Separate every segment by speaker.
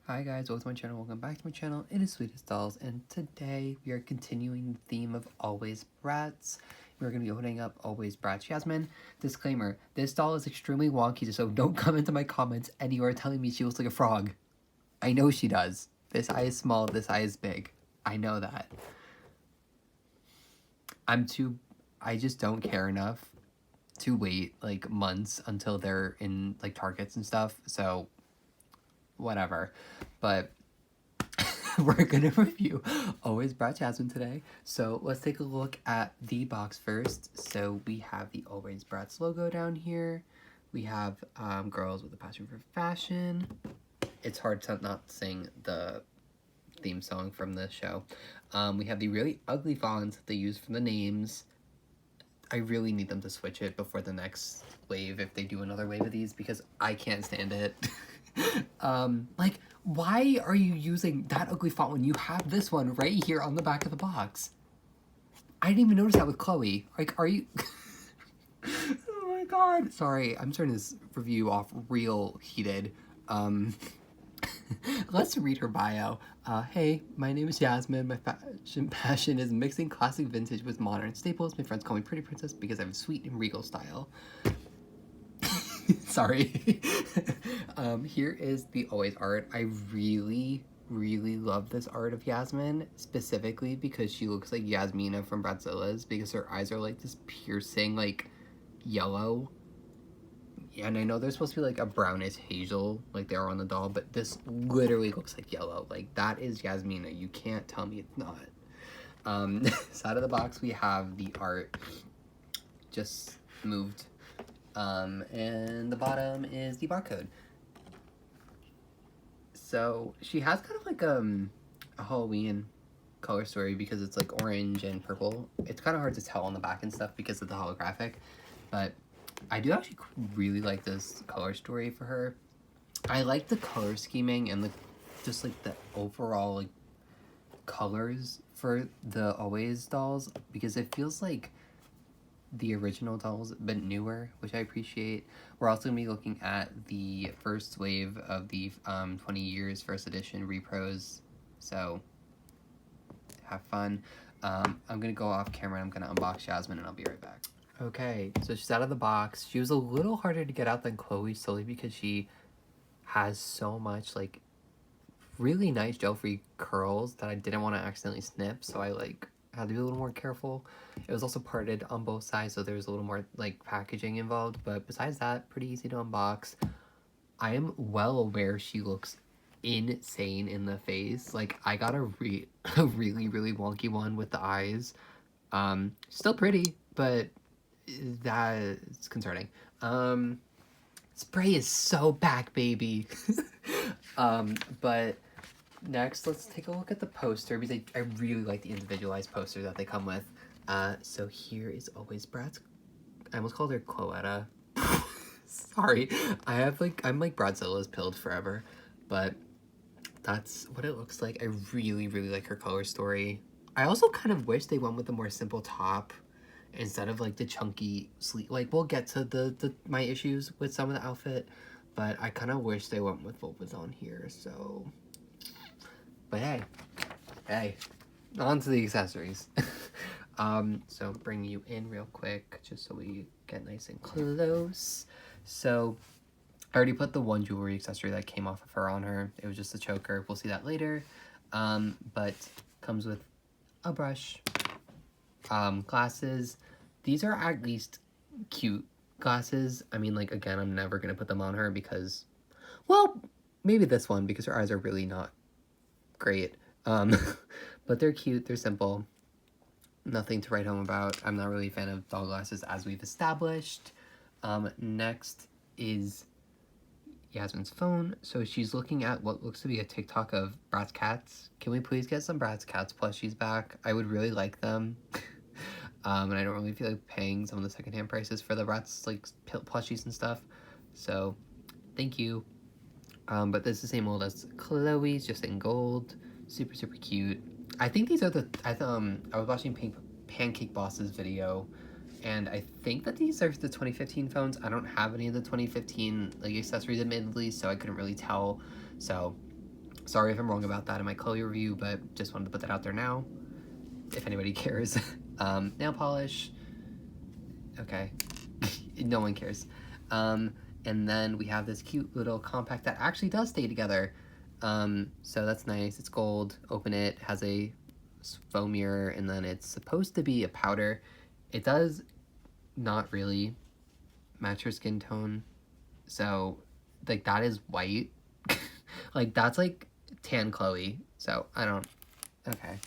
Speaker 1: Hi guys, welcome to my channel, welcome back to my channel. It is Sweetest Dolls, and today we are continuing the theme of Alwayz Bratz. We're going to be opening up Alwayz Bratz Yasmin. Disclaimer, this doll is extremely wonky, so don't come into my comments and you are telling me she looks like a frog. I know she does. This eye is small, this eye is big. I know that. I just don't care enough to wait like months until they're in like Targets and stuff, so whatever. But we're gonna review Alwayz Bratz Yasmin today. So let's take a look at the box first. So we have the Alwayz Bratz logo down here. We have girls with a passion for fashion. It's hard to not sing the theme song from the show. We have the really ugly fonts that they use for the names. I really need them to switch it before the next wave, if they do another wave of these, because I can't stand it. Like, why are you using that ugly font when you have this one right here on the back of the box? I didn't even notice that with Chloe. Like, are you... Oh my god. Sorry, I'm starting this review off real heated. Let's read her bio. Hey, my name is Yasmin. My fashion passion is mixing classic vintage with modern staples. My friends call me Pretty Princess because I have a sweet and regal style. Sorry. Here is the Alwayz art. I really love this art of Yasmin, specifically because she looks like Yasmina from Bratzilla's, because her eyes are like this piercing, like, yellow. And I know they're supposed to be like a brownish hazel, like they are on the doll, but this literally looks like yellow. Like, that is Yasmina. You can't tell me it's not. Side of the box, we have the art just moved. And the bottom is the barcode. So she has kind of like a Halloween color story because it's like orange and purple. It's kind of hard to tell on the back and stuff because of the holographic, but I do actually really like this color story for her. I like the color scheming and just like the overall like colors for the Alwayz dolls, because it feels like the original dolls but newer, which I appreciate. We're also going to be looking at the first wave of the 20 years first edition repros, so have fun. I'm going to go off camera and I'm going to unbox Yasmin and I'll be right back. Okay, so she's out of the box. She was a little harder to get out than Chloe, solely because she has so much like really nice gel-free curls that I didn't want to accidentally snip, so I like had to be a little more careful. It was also parted on both sides, so there was a little more like packaging involved, but besides that, pretty easy to unbox. I am well aware she looks insane in the face. Like, I got a really wonky one with the eyes. Still pretty, but that's concerning. Spray is so back, baby. But next, let's take a look at the poster, because I really like the individualized poster that they come with. So here is Alwayz Bratz. I almost called her Cloetta. Sorry. I'm like Bradzilla's pilled forever, but that's what it looks like. I really like her color story. I also kind of wish they went with a more simple top instead of like the chunky sleeve. Like, we'll get to my issues with some of the outfit, but I kind of wish they went with what was on here, so... But hey, on to the accessories. So bring you in real quick, just so we get nice and close. So I already put the one jewelry accessory that came off of her on her. It was just a choker. We'll see that later. But comes with a brush, glasses. These are at least cute glasses. I mean, like, again, I'm never gonna put them on her because, well, maybe this one, because her eyes are really not great. But they're cute, they're simple, nothing to write home about. I'm not really a fan of doll glasses, as we've established. Next is Yasmin's phone. So she's looking at what looks to be a TikTok of Bratz cats. Can we please get some Bratz cats plushies back? I would really like them. And I don't really feel like paying some of the secondhand prices for the Bratz like plushies and stuff, so thank you. But this is the same old as Chloe's, just in gold. Super cute. I think these are the... I was watching Pancake Boss's video, and I think that these are the 2015 phones. I don't have any of the 2015 like accessories, admittedly, so I couldn't really tell. So Sorry if I'm wrong about that in my Chloe review, but just wanted to put that out there now, if anybody cares. Nail polish. Okay. No one cares. And then we have this cute little compact that actually does stay together. So that's nice. It's gold. Open it. Has a foam mirror, and then it's supposed to be a powder. It does not really match your skin tone. So, like, that is white. Like, that's like tan Chloe. So, I don't... Okay.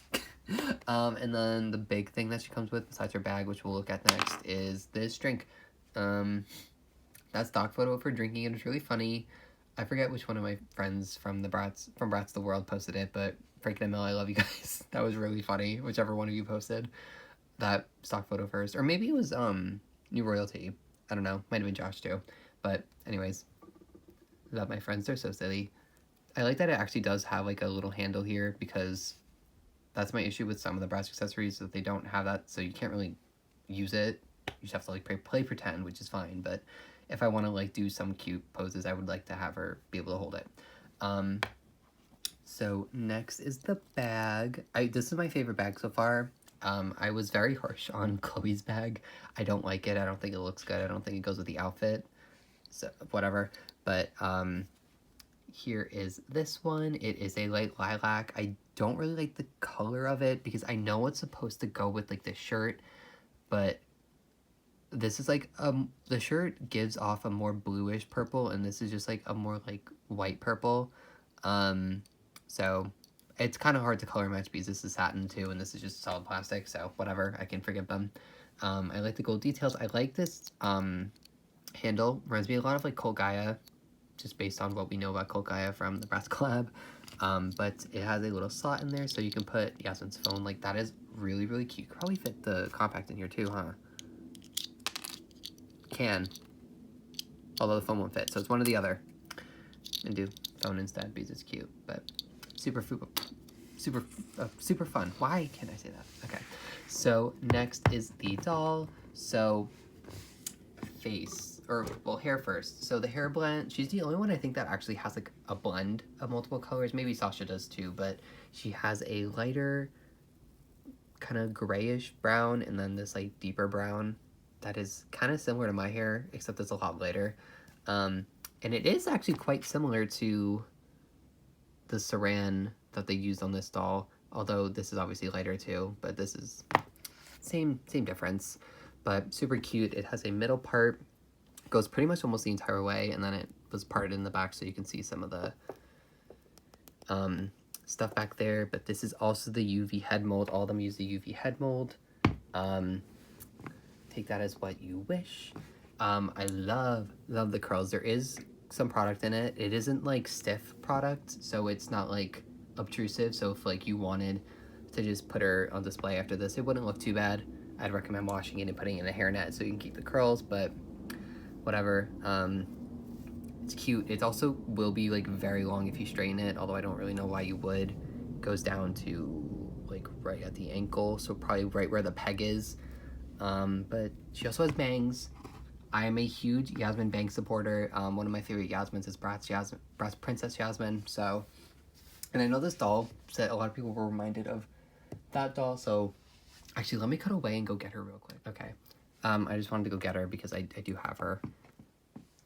Speaker 1: And then the big thing that she comes with besides her bag, which we'll look at next, is this drink. That stock photo of her drinking it is really funny. I forget which one of my friends from Bratz the World posted it, but Frank and Emil, I love you guys. That was really funny. Whichever one of you posted that stock photo first, or maybe it was New Royalty. I don't know. Might have been Josh too. But anyways, love my friends. They're so silly. I like that it actually does have like a little handle here, because that's my issue with some of the Bratz accessories, that they don't have that, so you can't really use it. You just have to like play pretend, which is fine, but if I want to like do some cute poses, I would like to have her be able to hold it. So next is the bag. This is my favorite bag so far. I was very harsh on Chloe's bag. I don't like it. I don't think it looks good. I don't think it goes with the outfit. So whatever. But here is this one. It is a light lilac. I don't really like the color of it because I know it's supposed to go with like the shirt, but this is like the shirt gives off a more bluish purple, and this is just like a more like white purple. So it's kind of hard to color match because this is satin too, and this is just solid plastic, so whatever, I can forgive them. I like the gold details. I like this handle. Reminds me a lot of like Cult Gaia, just based on what we know about Cult Gaia from the Bratz collab. But it has a little slot in there so you can put Yasmin's phone. Like, that is really, really cute. Could probably fit the compact in here too, huh? Can. Although the phone won't fit, so it's one or the other. And do phone instead because it's cute, but super fun. Why can't I say that? Okay. So next is the doll. So hair first. So the hair blend, she's the only one I think that actually has like a blend of multiple colors. Maybe Sasha does too, but she has a lighter kind of grayish brown and then this like deeper brown that is kind of similar to my hair, except it's a lot lighter. And it is actually quite similar to the saran that they used on this doll, although this is obviously lighter too, but this is same difference, but super cute. It has a middle part, goes pretty much almost the entire way, and then it was parted in the back so you can see some of the stuff back there. But this is also the UV head mold. All of them use the UV head mold. Take that as what you wish. I love the curls. There is some product in it. It isn't like stiff product, so it's not like obtrusive. So if like you wanted to just put her on display after this, it wouldn't look too bad. I'd recommend washing it and putting it in a hairnet so you can keep the curls, but whatever. It's cute. It also will be like very long if you straighten it, although I don't really know why you would. It goes down to like right at the ankle, so probably right where the peg is. But she also has bangs. I am a huge Yasmin bang supporter. One of my favorite Yasmins is Bratz Princess Yasmin. So, and I know this doll, that a lot of people were reminded of that doll. So, actually, let me cut away and go get her real quick. Okay. I just wanted to go get her because I do have her.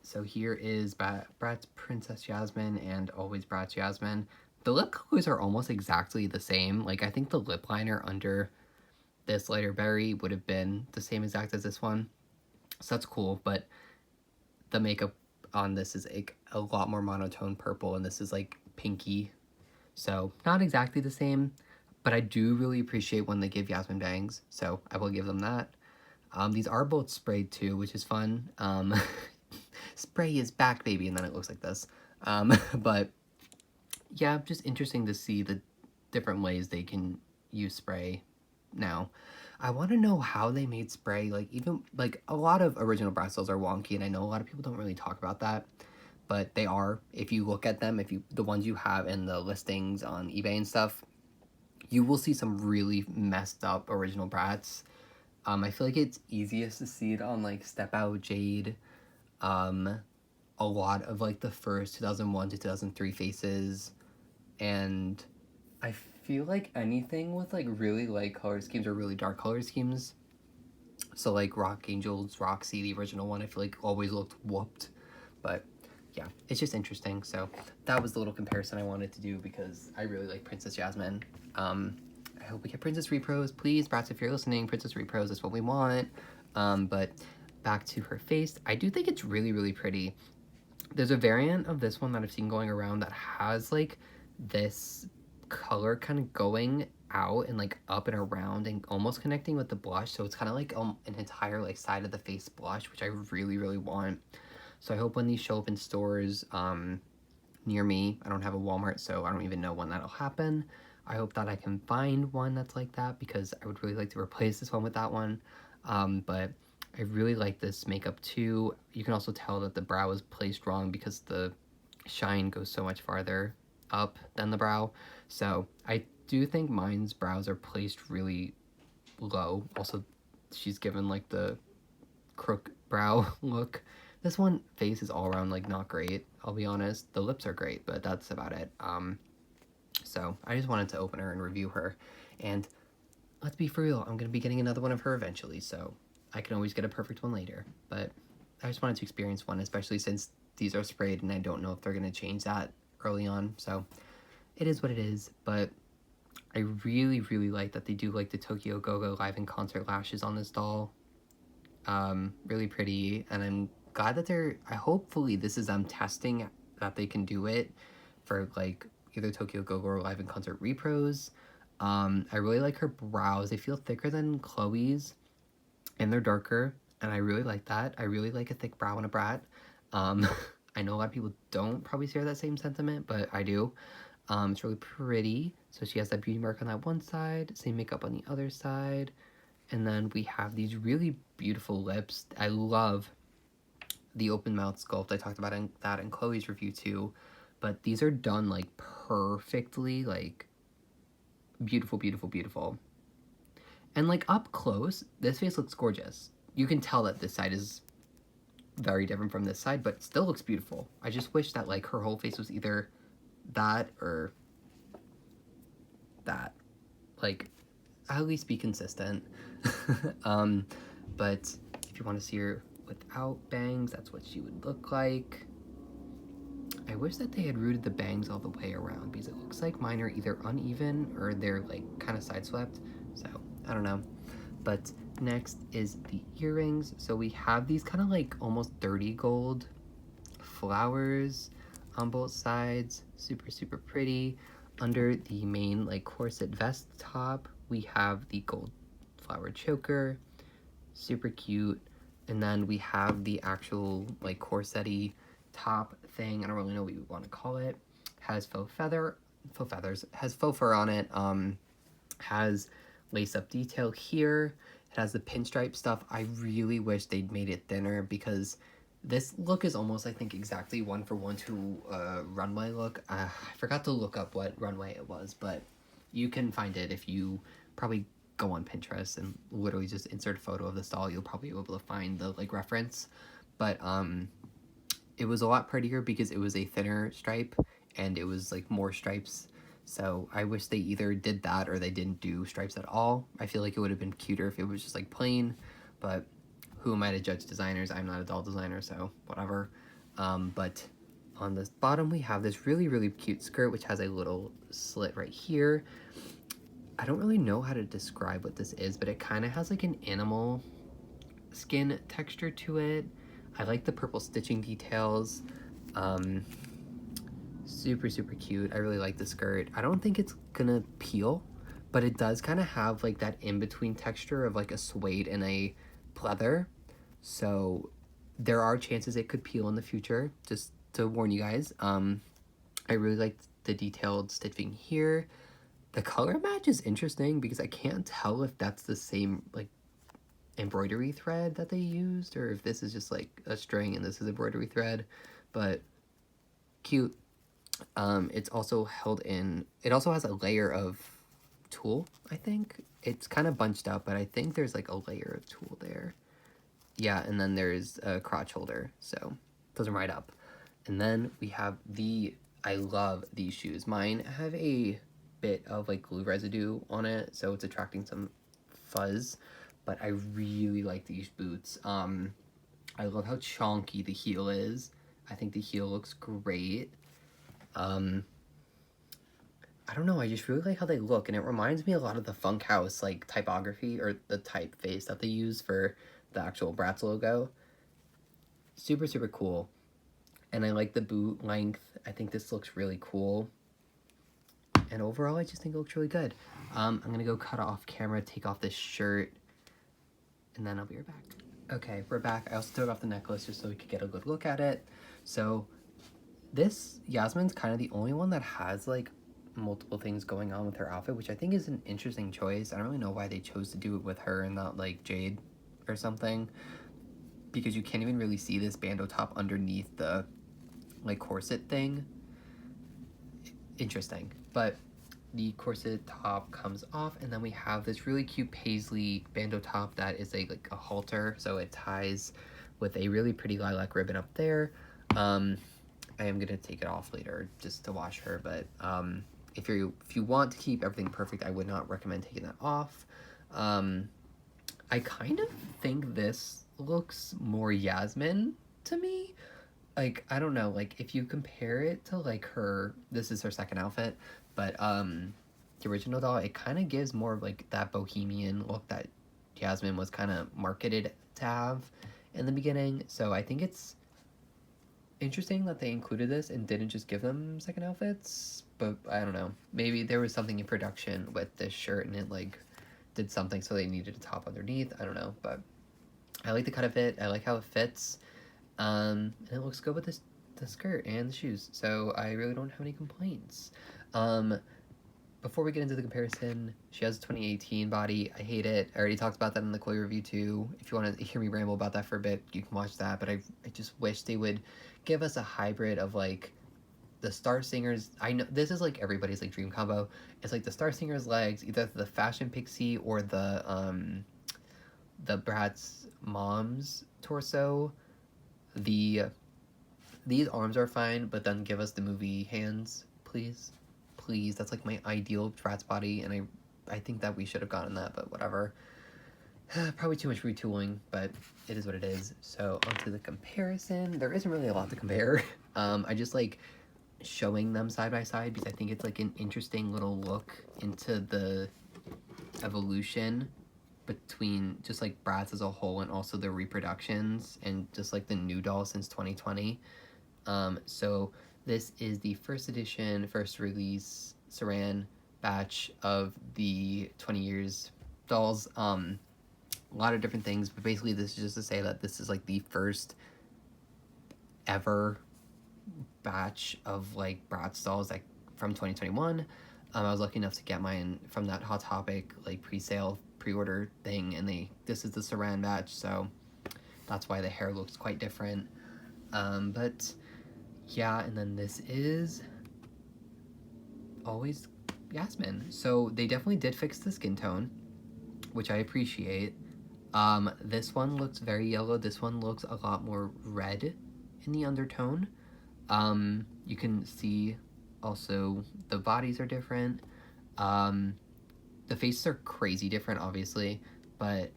Speaker 1: So here is Bratz Princess Yasmin and Alwayz Bratz Yasmin. The lip colors are almost exactly the same. Like, I think the lip liner under this lighter berry would have been the same exact as this one. So that's cool, but the makeup on this is like a lot more monotone purple, and this is like pinky. So not exactly the same, but I do really appreciate when they give Yasmin bangs, so I will give them that. These are both sprayed too, which is fun. Spray is back, baby, and then it looks like this. But yeah, just interesting to see the different ways they can use spray now. I want to know how they made spray. Like, even like a lot of original Bratz dolls are wonky, and I know a lot of people don't really talk about that, but they are. If you look at them, the ones you have in the listings on eBay and stuff, you will see some really messed up original Bratz. I feel like it's easiest to see it on like Step Out, Jade, a lot of like the first 2001 to 2003 faces, and I feel like anything with like really light color schemes or really dark color schemes, so like Rock Angel's Roxy, the original one, I feel like always looked whooped. But yeah, it's just interesting. So that was the little comparison I wanted to do because I really like Princess Jasmine. I hope we get Princess Repros. Please, Bratz, if you're listening, Princess Repros is what we want. But back to her face. I do think it's really, really pretty. There's a variant of this one that I've seen going around that has like this color kind of going out and like up and around and almost connecting with the blush, so it's kind of like an entire like side of the face blush, which I really, really want. So I hope when these show up in stores near me, I don't have a Walmart, so I don't even know when that'll happen. I hope that I can find one that's like that because I would really like to replace this one with that one. But I really like this makeup too. You can also tell that the brow is placed wrong because the shine goes so much farther up than the brow. So I do think mine's brows are placed really low. Also, she's given like the crook brow look. This one face is all around like not great, I'll be honest. The lips are great, but that's about it. So I just wanted to open her and review her. And let's be for real, I'm gonna be getting another one of her eventually, so I can always get a perfect one later. But I just wanted to experience one, especially since these are sprayed and I don't know if they're gonna change that early on. So it is what it is, but I really, really like that they do like the Tokyo Go-Go live in concert lashes on this doll. Really pretty, and I'm glad that hopefully this is them testing that they can do it for like either Tokyo Go-Go or live in concert repros. I really like her brows. They feel thicker than Chloe's and they're darker, and I really like that. I really like a thick brow in a brat. I know a lot of people don't probably share that same sentiment, but I do. It's really pretty. So she has that beauty mark on that one side, same makeup on the other side. And then we have these really beautiful lips. I love the open mouth sculpt. I talked about that in Chloe's review too. But these are done like perfectly, like beautiful, beautiful, beautiful. And like up close, this face looks gorgeous. You can tell that this side is very different from this side, but still looks beautiful. I just wish that like her whole face was either that or that. Like, at least be consistent. But if you want to see her without bangs, that's what she would look like. I wish that they had rooted the bangs all the way around because it looks like mine are either uneven or they're like kind of side swept. So I don't know. But next is the earrings. So we have these kind of like almost dirty gold flowers on both sides. Super, super pretty. Under the main like corset vest top, we have the gold flower choker. Super cute. And then we have the actual like corset-y top thing. I don't really know what you want to call it. Has faux feathers, has faux fur on it. Has lace-up detail here. It has the pinstripe stuff. I really wish they'd made it thinner because this look is almost, I think, exactly one for one to runway look. I forgot to look up what runway it was, but you can find it if you probably go on Pinterest and literally just insert a photo of this doll. You'll probably be able to find the like reference. But it was a lot prettier because it was a thinner stripe and it was like more stripes. So I wish they either did that or they didn't do stripes at all. I feel like it would have been cuter if it was just like plain, but who am I to judge designers? I'm not a doll designer, so whatever. But on the bottom, we have this really, really cute skirt, which has a little slit right here. I don't really know how to describe what this is, but it kind of has like an animal skin texture to it. I like the purple stitching details. Super, super cute. I really like the skirt. I don't think it's gonna peel, but it does kind of have like that in-between texture of like a suede and a pleather. So there are chances it could peel in the future, just to warn you guys. I really like the detailed stitching here. The color match is interesting because I can't tell if that's the same like embroidery thread that they used or if this is just like a string and this is embroidery thread, but cute. It's also held in, it also has a layer of tulle, I think. It's kind of bunched up, but I think there's like a layer of tulle there. Yeah, and then there's a crotch holder, so it doesn't ride up. And then we have the I love these shoes. Mine have a bit of like glue residue on it, so it's attracting some fuzz, but I really like these boots. I love how chonky the heel is. I think the heel looks great. I don't know, I just really like how they look, and it reminds me a lot of the Funk House like typography or the typeface that they use for the actual Bratz logo. Super, super cool. And I like the boot length. I think this looks really cool. And overall, I just think it looks really good. I'm gonna go cut off camera, take off this shirt, and then I'll be right back. Okay, we're back. I also took off the necklace just so we could get a good look at it. So this Yasmin's kind of the only one that has like multiple things going on with her outfit, which I think is an interesting choice. I don't really know why they chose to do it with her and not like Jade or something, because you can't even really see this bandeau top underneath the like corset thing. Interesting. But the corset top comes off, and then we have this really cute paisley bandeau top that is like a halter, so it ties with a really pretty lilac ribbon up there. I am gonna take it off later just to wash her, but if you want to keep everything perfect, I would not recommend taking that off. I kind of think this looks more Yasmin to me. Like, I don't know, like if you compare it to like this is her second outfit, but the original doll, it kind of gives more of like that bohemian look that Yasmin was kind of marketed to have in the beginning. So I think it's interesting that they included this and didn't just give them second outfits, but I don't know, maybe there was something in production with this shirt and it like did something so they needed a top underneath. I don't know, but I like the cut of it. I like how it fits, and it looks good with the skirt and the shoes, so I really don't have any complaints. Before we get into the comparison, she has a 2018 body. I hate it. I already talked about that in the Koi review too. If you want to hear me ramble about that for a bit, you can watch that, but I just wish they would give us a hybrid of like the Star Singer's. I know this is like everybody's like dream combo. It's like the Star Singer's legs, either the Fashion Pixie or the Bratz mom's torso. These arms are fine, but then give us the movie hands, please. Please, that's like my ideal Bratz body, and I think that we should have gotten that, but whatever. Probably too much retooling, but it is what it is. So onto the comparison. There isn't really a lot to compare. I just like showing them side by side because I think it's like an interesting little look into the evolution between just like Bratz as a whole and also the reproductions and just like the new doll since 2020. So this is the first edition, first release Saran batch of the 20 years dolls. A lot of different things, but basically this is just to say that this is like the first ever batch of like Bratz dolls like from 2021. I was lucky enough to get mine from that Hot Topic like pre-sale pre-order thing, and this is the Saran batch, so that's why the hair looks quite different. But yeah, and then this is Alwayz Yasmin. So they definitely did fix the skin tone, which I appreciate. This one looks very yellow. This one looks a lot more red in the undertone. You can see also the bodies are different. The faces are crazy different, obviously, but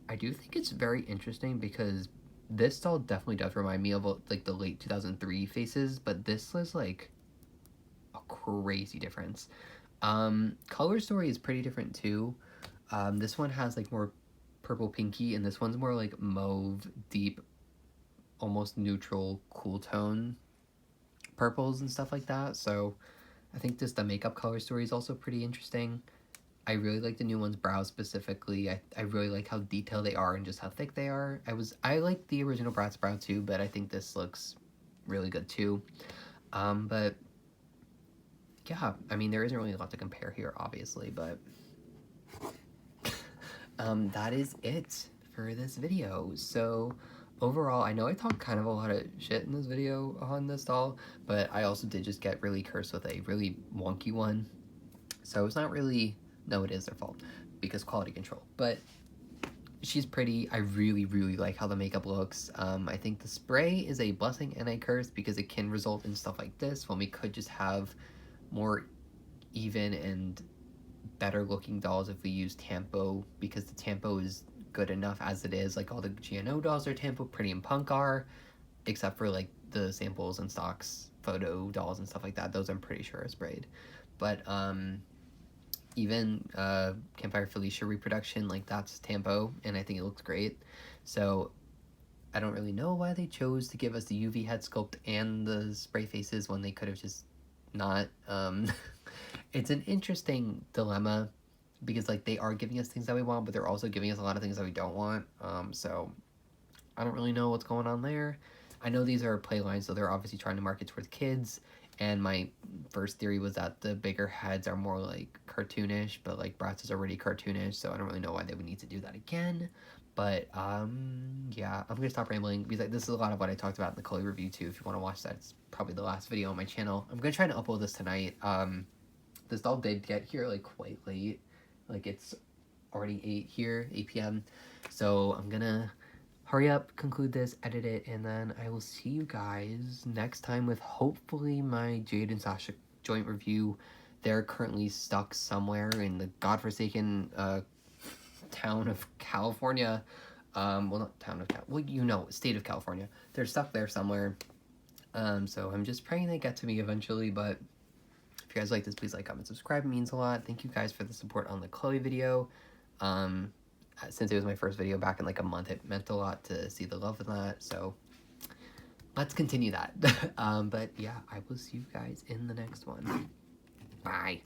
Speaker 1: I do think it's very interesting because this doll definitely does remind me of like the late 2003 faces, but this is like a crazy difference. Color story is pretty different too. This one has like more purple pinky, and this one's more like mauve, deep, almost neutral, cool tone purples and stuff like that. So I think just the makeup color story is also pretty interesting. I really like the new one's brows specifically. I really like how detailed they are and just how thick they are. I like the original Bratz brow too, but I think this looks really good too. But yeah, I mean, there isn't really a lot to compare here, obviously, but that is it for this video. So overall, I know I talked kind of a lot of shit in this video on this doll, but I also did just get really cursed with a really wonky one. So it's not really, no, it is their fault because quality control. But she's pretty. I really, really like how the makeup looks. I think the spray is a blessing and a curse because it can result in stuff like this when we could just have more even and better looking dolls if we use Tampo, because the Tampo is good enough as it is. Like all the GNO dolls are Tampo, Pretty and Punk are, except for like the samples and stocks photo dolls and stuff like that. Those I'm pretty sure are sprayed. But even Campfire Felicia reproduction, like that's Tampo, and I think it looks great. So I don't really know why they chose to give us the UV head sculpt and the spray faces when they could have just not. It's an interesting dilemma because like they are giving us things that we want, but they're also giving us a lot of things that we don't want. So I don't really know what's going on there. I know these are playlines, so they're obviously trying to market towards kids. And my first theory was that the bigger heads are more like cartoonish, but like Bratz is already cartoonish, so I don't really know why they would need to do that again. But yeah, I'm gonna stop rambling because like, this is a lot of what I talked about in the Chloe review too. If you want to watch that, it's probably the last video on my channel. I'm gonna try to upload this tonight. This doll did get here like quite late, like it's already 8 p.m. So I'm gonna hurry up, conclude this, edit it, and then I will see you guys next time with hopefully my Jade and Sasha joint review. They're currently stuck somewhere in the godforsaken town of California. Well, not town of well, you know, state of California. They're stuck there somewhere. So I'm just praying they get to me eventually, but if you guys like this, please like, comment, subscribe. It means a lot. Thank you guys for the support on the Chloe video. Since it was my first video back in like a month, it meant a lot to see the love in that. So let's continue that. But yeah, I will see you guys in the next one. Bye.